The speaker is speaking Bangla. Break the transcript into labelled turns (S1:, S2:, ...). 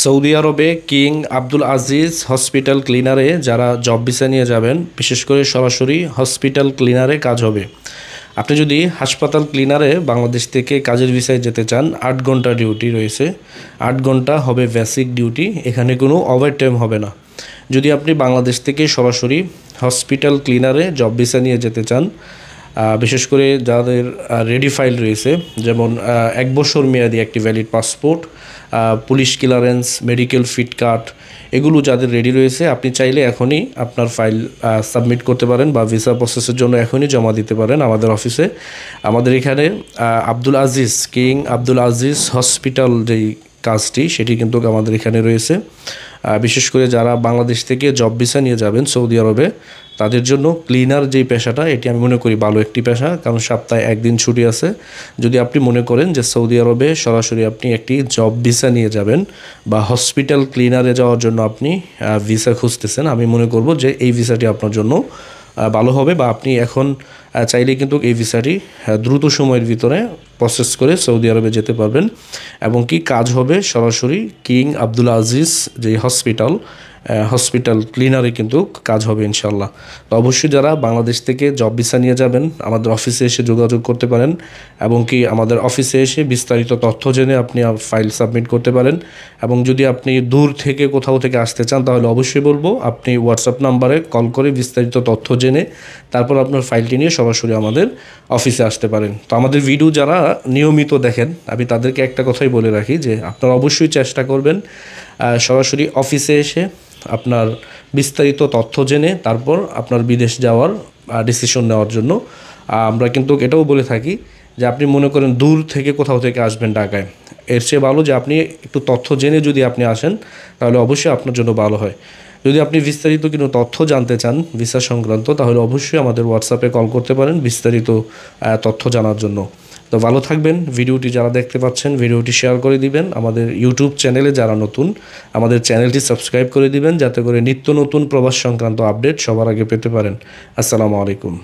S1: সৌদি আরবে কিং আব্দুল আজিজ হসপিটাল ক্লিনারে যারা জব ভিসা নিয়ে যাবেন, বিশেষ করে সরাসরি হসপিটাল ক্লিনারে কাজ হবে। আপনি যদি হাসপাতাল ক্লিনারে বাংলাদেশ থেকে কাজের ভিসায় যেতে চান, 8 ঘন্টা ডিউটি রয়েছে। 8 ঘন্টা হবে বেসিক ডিউটি, এখানে কোনো ওভারটাইম হবে না। যদি আপনি বাংলাদেশ থেকে সরাসরি হসপিটাল ক্লিনারে জব ভিসা নিয়ে যেতে চান, বিশেষ করে যাদের রেডি ফাইল রয়েছে, যেমন 1 বছর মেয়াদি একটি valid passport, police clearance, medical fit card, এগুলো যাদের রেডি রয়েছে, আপনি চাইলে এখনই আপনার ফাইল সাবমিট করতে পারেন বা ভিসা প্রসেসের জন্য এখনই জমা দিতে পারেন আমাদের অফিসে। আমাদের এখানে আব্দুল আজিজ, কিং আব্দুল আজিজ হসপিটাল যেই কাজটি, সেটি কিন্তু আমাদের এখানে রয়েছে। বিশেষ করে যারা বাংলাদেশ থেকে জব ভিসা নিয়ে যাবেন সৌদি আরবে, তাদের জন্য ক্লিনার যেই পেশাটা, এটি আমি মনে করি ভালো একটি পেশা, কারণ সপ্তাহে 1 দিন ছুটি আছে। যদি আপনি মনে করেন যে সৌদি আরবে সরাসরি আপনি একটি জব ভিসা নিয়ে যাবেন বা হসপিটাল ক্লিনারে যাওয়ার জন্য আপনি ভিসা খুঁজতেছেন, আমি মনে করব যে এই ভিসাটি আপনার জন্য ভালো হবে, বা আপনি এখন চাইলে কিন্তু এই ভিসাটি দ্রুত সময়ের ভিতরে প্রসেস করে সৌদি আরবে যেতে পারবেন। এবং কি কাজ হবে সরাসরি কিং আব্দুল আজিজ যে হসপিটাল ক্লিনারে কিন্তু কাজ হবে ইনশাল্লাহ। তো অবশ্যই যারা বাংলাদেশ থেকে জব ভিসা নিয়ে যাবেন, আমাদের অফিসে এসে যোগাযোগ করতে পারেন, এবং কি আমাদের অফিসে এসে বিস্তারিত তথ্য জেনে আপনি ফাইল সাবমিট করতে পারেন। এবং যদি আপনি দূর থেকে কোথাও থেকে আসতে চান, তাহলে অবশ্যই বলবো আপনি হোয়াটসঅ্যাপ নাম্বারে কল করে বিস্তারিত তথ্য জেনে তারপর আপনার ফাইলটি নিয়ে সরাসরি আমাদের অফিসে আসতে পারেন। তো আমাদের ভিডিও যারা নিয়মিত দেখেন, আমি তাদেরকে একটা কথাই বলে রাখি যে আপনারা অবশ্যই চেষ্টা করবেন সরাসরি অফিসে এসে আপনার বিস্তারিত তথ্য জেনে তারপর আপনার বিদেশ যাওয়ার ডিসিশন নেওয়ার জন্য। আমরা কিন্তু এটাও বলে থাকি যে আপনি মনে করেন দূর থেকে কোথাও থেকে আসবেন ঢাকায়, এর চেয়ে ভালো যে আপনি একটু তথ্য জেনে যদি আপনি আসেন, তাহলে অবশ্যই আপনার জন্য ভালো হয়। যদি আপনি বিস্তারিত কোনো তথ্য জানতে চান ভিসা সংক্রান্ত, তাহলে অবশ্যই আমাদের হোয়াটসঅ্যাপে কল করতে পারেন বিস্তারিত তথ্য জানার জন্য। তো ভালো থাকবেন। ভিডিওটি যারা দেখতে পাচ্ছেন, ভিডিওটি শেয়ার করে দিবেন। আমাদের ইউটিউব চ্যানেলে যারা নতুন, আমাদের চ্যানেলটি সাবস্ক্রাইব করে দিবেন, যাতে করে নিত্য নতুন প্রবাস সংক্রান্ত আপডেট সবার আগে পেতে পারেন। আসসালামু আলাইকুম।